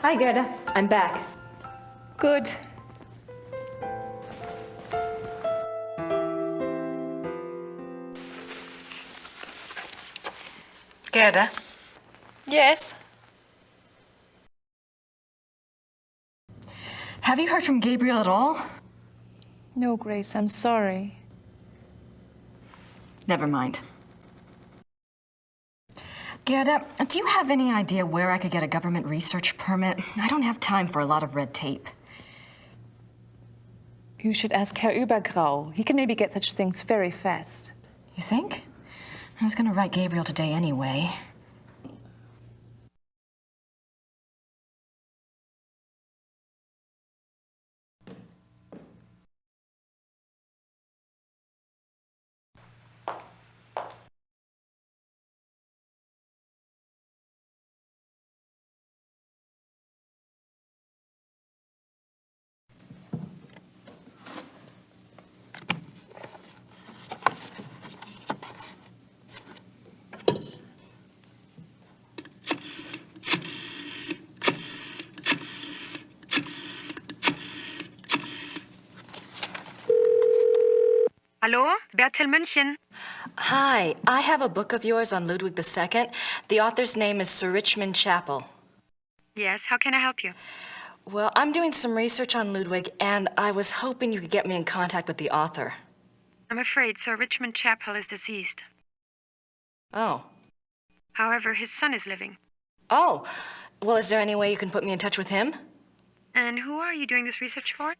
Hi, Gerda. I'm back. Good. Gerda? Yes? Have you heard from Gabriel at all? No, Grace, I'm sorry. Never mind. Gerda, do you have any idea where I could get a government research permit? I don't have time for a lot of red tape. You should ask Herr Übergrau. He can maybe get such things very fast. You think? I was gonna write Gabriel today anyway. Hallo, Bertel München. Hi, I have a book of yours on Ludwig II. The author's name is Sir Richmond Chapel. Yes, how can I help you? Well, I'm doing some research on Ludwig, and I was hoping you could get me in contact with the author. I'm afraid Sir Richmond Chapel is deceased. Oh. However, his son is living. Oh. Well, is there any way you can put me in touch with him? And who are you doing this research for?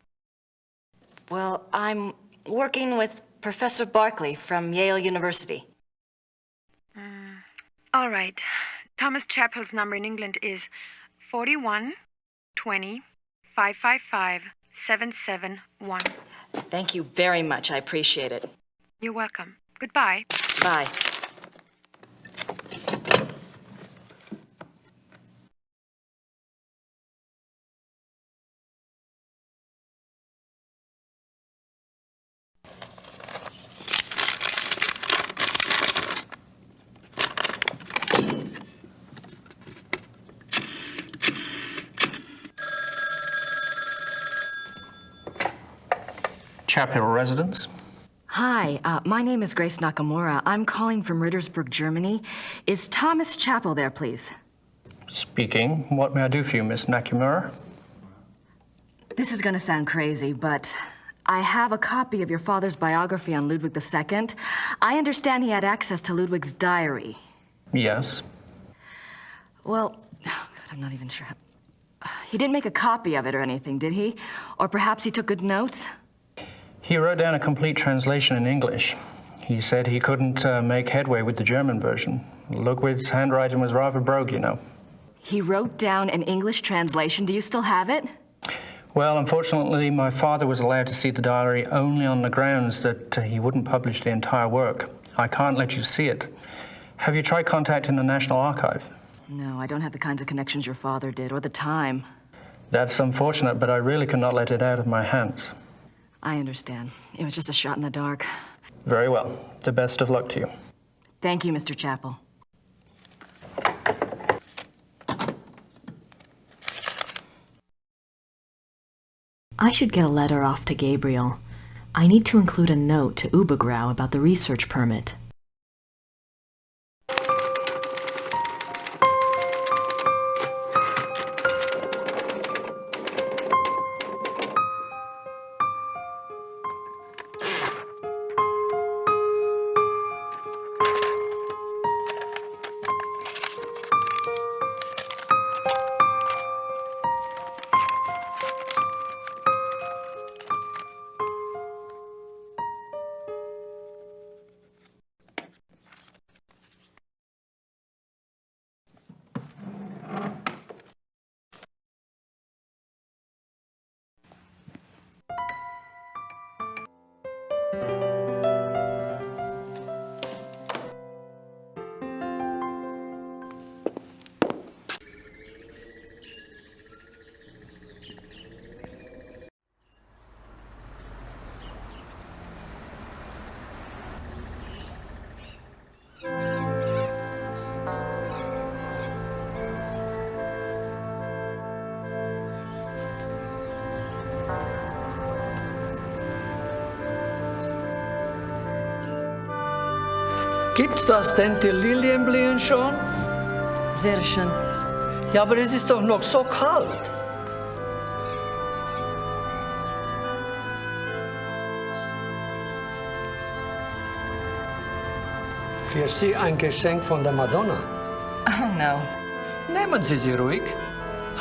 Well, I'm working with Professor Barkley from Yale University. All right. Thomas Chapel's number in England is 41 20 555 771. Thank you very much. I appreciate it. You're welcome. Goodbye. Bye. Chapel residence? Hi, my name is Grace Nakamura. I'm calling from Rittersburg, Germany. Is Thomas Chapel there, please? Speaking. What may I do for you, Miss Nakamura? This is gonna sound crazy, but I have a copy of your father's biography on Ludwig II. I understand he had access to Ludwig's diary. Yes. Well, I'm not even sure. He didn't make a copy of it or anything, did he? Or perhaps he took good notes? He wrote down a complete translation in English. He said he couldn't make headway with the German version. Ludwig's handwriting was rather brogue, you know. He wrote down an English translation. Do you still have it? Well, unfortunately, my father was allowed to see the diary only on the grounds that he wouldn't publish the entire work. I can't let you see it. Have you tried contacting the National Archive? No, I don't have the kinds of connections your father did, or the time. That's unfortunate, but I really cannot let it out of my hands. I understand. It was just a shot in the dark. Very well. The best of luck to you. Thank you, Mr. Chapel. I should get a letter off to Gabriel. I need to include a note to Übergrau about the research permit. Gibt's das denn, die Lilienblühen schon? Sehr schön. Ja, aber es ist doch noch so kalt. Für Sie ein Geschenk von der Madonna. Oh no. Nehmen Sie sie ruhig.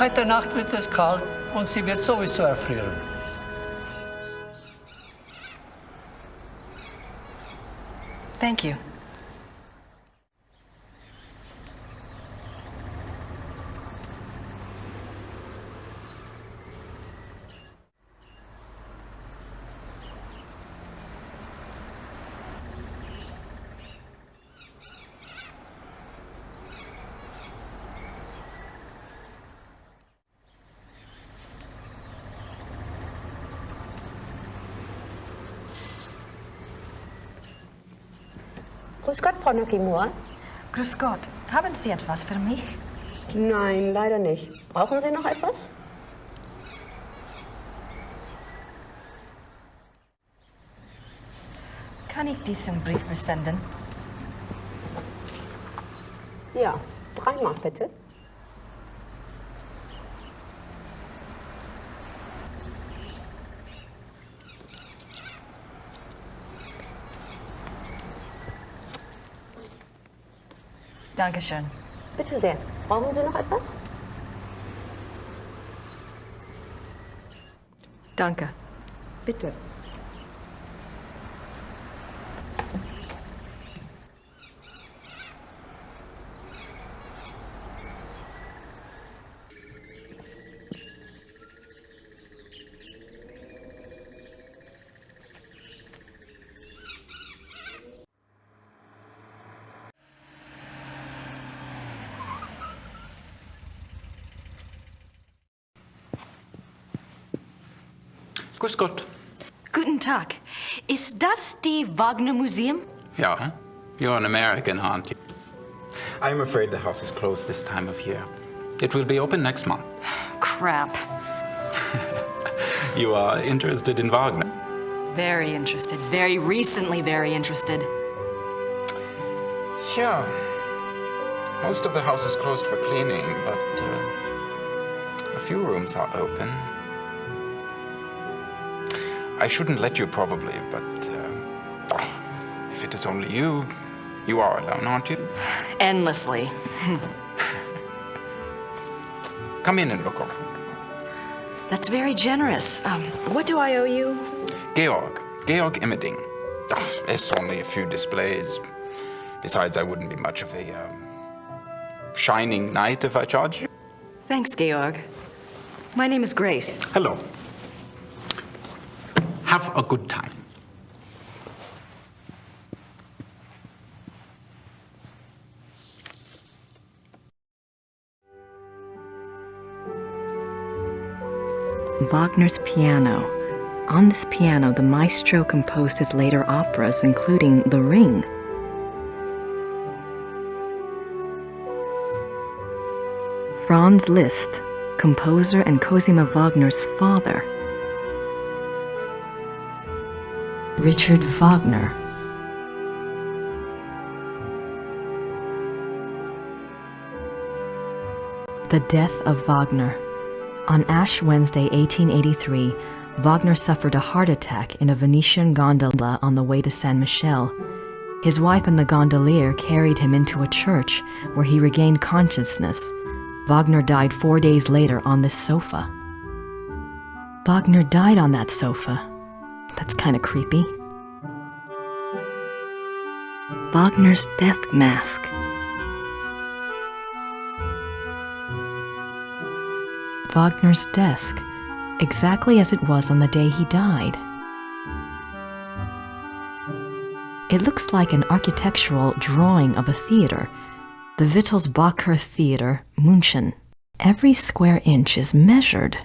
Heute Nacht wird es kalt und sie wird sowieso erfrieren. Thank you. Grüß Gott, Frau Nokimura. Grüß Gott. Haben Sie etwas für mich? Nein, leider nicht. Brauchen Sie noch etwas? Kann ich diesen Brief versenden? Ja, 3-mal bitte. Dankeschön. Bitte sehr. Brauchen Sie noch etwas? Danke. Bitte. Grüß Gott. Guten Tag. Ist das die Wagner Museum? Yeah, you're an American, aren't you? I'm afraid the house is closed this time of year. It will be open next month. Crap. You are interested in Wagner? Very interested. Very recently very interested. Yeah. Most of the house is closed for cleaning, but a few rooms are open. I shouldn't let you probably, but if it is only you, you are alone, aren't you? Endlessly. Come in and look over. That's very generous. What do I owe you? Georg Immerding. It's only a few displays. Besides, I wouldn't be much of a shining knight if I charged you. Thanks, Georg. My name is Grace. Hello. Have a good time. Wagner's piano. On this piano, the maestro composed his later operas, including The Ring. Franz Liszt, composer and Cosima Wagner's father. Richard Wagner. The death of Wagner. On Ash Wednesday, 1883, Wagner suffered a heart attack in a Venetian gondola on the way to San Michele. His wife and the gondolier carried him into a church where he regained consciousness. Wagner died 4 days later on this sofa. Wagner died on that sofa. That's kind of creepy. Wagner's death mask. Wagner's desk, exactly as it was on the day he died. It looks like an architectural drawing of a theater, the Wittelsbacher Theater, München. Every square inch is measured.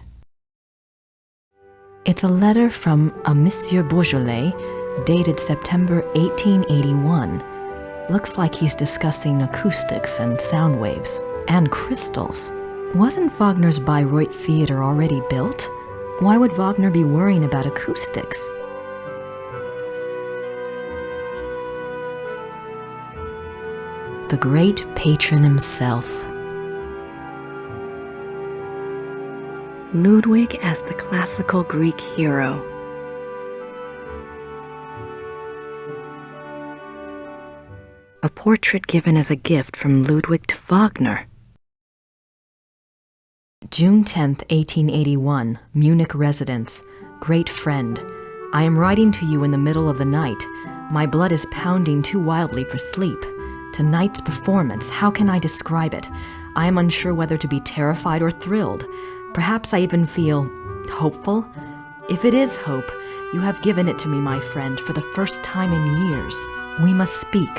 It's a letter from a Monsieur Beaujolais, dated September 1881. Looks like he's discussing acoustics and sound waves, and crystals. Wasn't Wagner's Bayreuth Theater already built? Why would Wagner be worrying about acoustics? the great patron himself. Ludwig as the classical Greek hero. A portrait given as a gift from Ludwig to Wagner. June 10th, 1881, Munich residence. Great friend, I am writing to you in the middle of the night. My blood is pounding too wildly for sleep. Tonight's performance, how can I describe it? I am unsure whether to be terrified or thrilled. Perhaps I even feel hopeful. If it is hope, you have given it to me, my friend, for the first time in years. We must speak.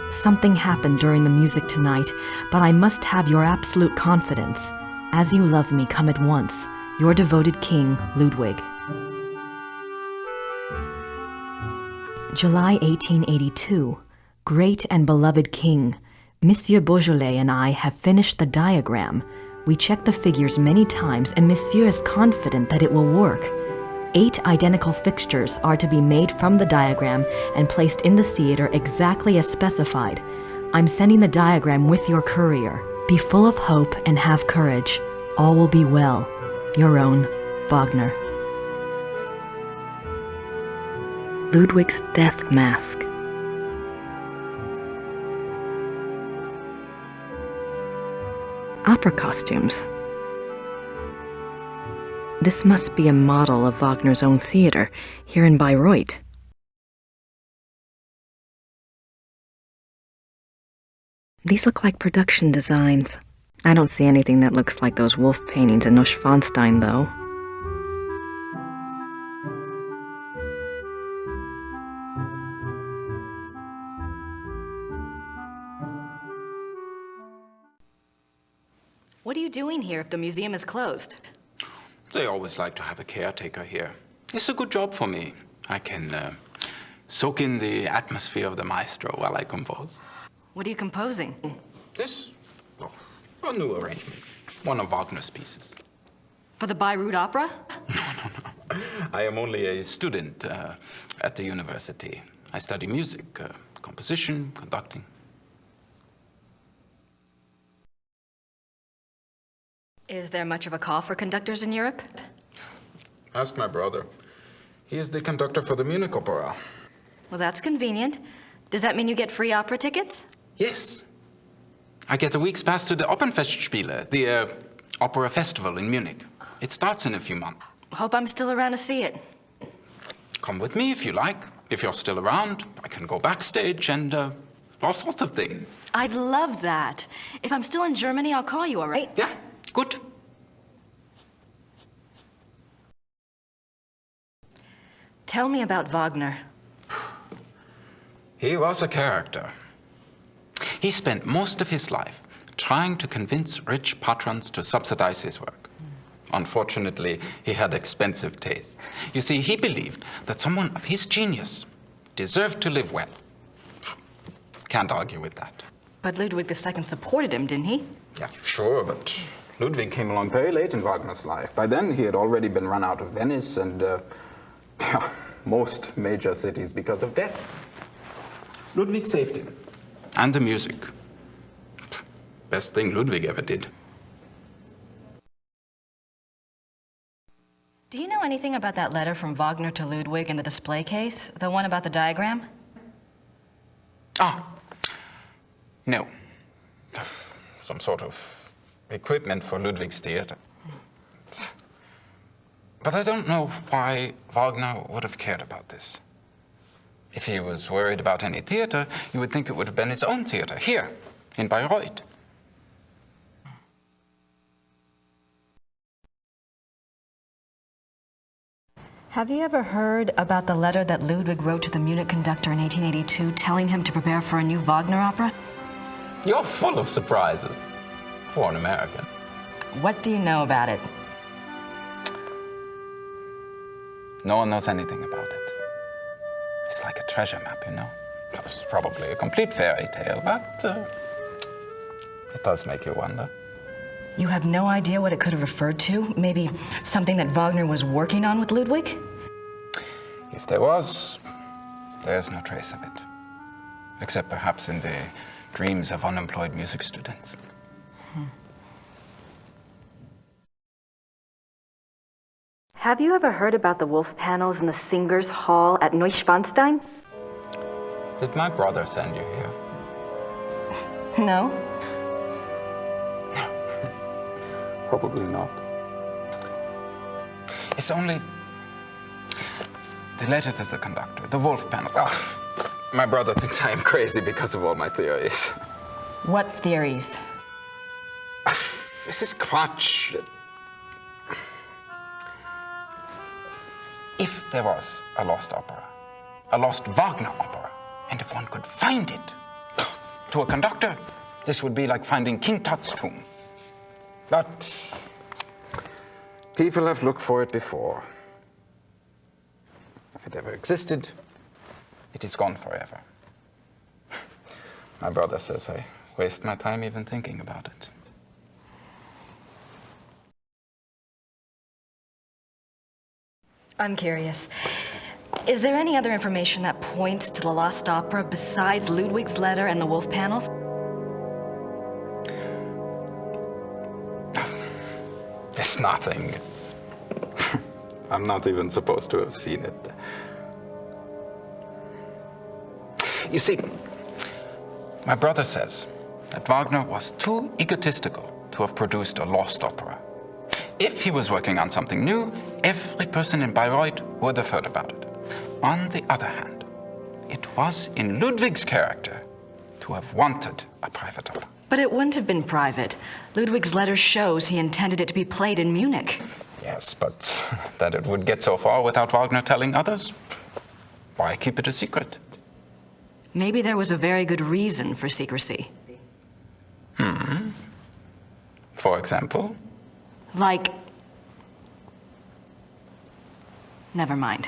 Something happened during the music tonight, but I must have your absolute confidence. As you love me, come at once. Your devoted king, Ludwig. July 1882. Great and beloved king, Monsieur Beaujolais and I have finished the diagram. We checked the figures many times and Monsieur is confident that it will work. 8 identical fixtures are to be made from the diagram and placed in the theater exactly as specified. I'm sending the diagram with your courier. Be full of hope and have courage. All will be well. Your own, Wagner. Ludwig's death mask. Opera costumes. This must be a model of Wagner's own theater, here in Bayreuth. These look like production designs. I don't see anything that looks like those wolf paintings in Neuschwanstein, though. What are you doing here if the museum is closed? They always like to have a caretaker here. It's a good job for me. I can soak in the atmosphere of the maestro while I compose. What are you composing? This? Oh, a new arrangement. One of Wagner's pieces. For the Bayreuth Opera? No. I am only a student at the university. I study music, composition, conducting. Is there much of a call for conductors in Europe? Ask my brother. He is the conductor for the Munich Opera. Well, that's convenient. Does that mean you get free opera tickets? Yes. I get a week's pass to the Opernfestspiele, the opera festival in Munich. It starts in a few months. Hope I'm still around to see it. Come with me if you like. If you're still around, I can go backstage and all sorts of things. I'd love that. If I'm still in Germany, I'll call you, all right? Yeah, good. Tell me about Wagner. He was a character. He spent most of his life trying to convince rich patrons to subsidize his work. Unfortunately, he had expensive tastes. You see, he believed that someone of his genius deserved to live well. Can't argue with that. But Ludwig II supported him, didn't he? Yeah, sure, but Ludwig came along very late in Wagner's life. By then, he had already been run out of Venice and most major cities because of debt. Ludwig saved him. And the music. Best thing Ludwig ever did. Do you know anything about that letter from Wagner to Ludwig in the display case? The one about the diagram? Ah, no. Some sort of equipment for Ludwig's theater. But I don't know why Wagner would have cared about this. If he was worried about any theater, you would think it would have been his own theater, here, in Bayreuth. Have you ever heard about the letter that Ludwig wrote to the Munich conductor in 1882 telling him to prepare for a new Wagner opera? You're full of surprises for an American. What do you know about it? No one knows anything about it. It's like a treasure map, you know? It's probably a complete fairy tale, but it does make you wonder. You have no idea what it could have referred to? Maybe something that Wagner was working on with Ludwig? If there was, there's no trace of it. Except perhaps in the dreams of unemployed music students. Have you ever heard about the wolf panels in the Singers' Hall at Neuschwanstein? Did my brother send you here? No. Probably not. It's only the letter to the conductor, the wolf panel. Oh, my brother thinks I am crazy because of all my theories. What theories? This is Quatsch. If there was a lost opera, a lost Wagner opera, and if one could find it, to a conductor, this would be like finding King Tut's tomb. But people have looked for it before. If it ever existed, it is gone forever. My brother says I waste my time even thinking about it. I'm curious. Is there any other information that points to the lost opera besides Ludwig's letter and the wolf panels? It's nothing. I'm not even supposed to have seen it. You see, my brother says that Wagner was too egotistical to have produced a lost opera. If he was working on something new, every person in Bayreuth would have heard about it. On the other hand, it was in Ludwig's character to have wanted a private opera. But it wouldn't have been private. Ludwig's letter shows he intended it to be played in Munich. Yes, but that it would get so far without Wagner telling others? Why keep it a secret? Maybe there was a very good reason for secrecy. For example? Like... Never mind.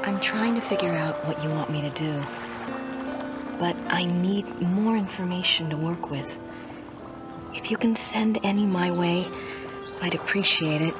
I'm trying to figure out what you want me to do. But I need more information to work with. If you can send any my way, I'd appreciate it.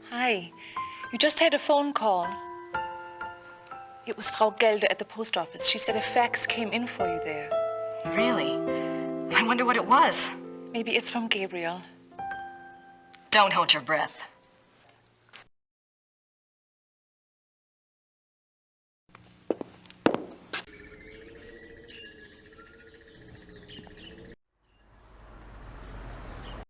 Hi. You just had a phone call. It was Frau Gelder at the post office. She said a fax came in for you there. Really? I wonder what it was. Maybe it's from Gabriel. Don't hold your breath.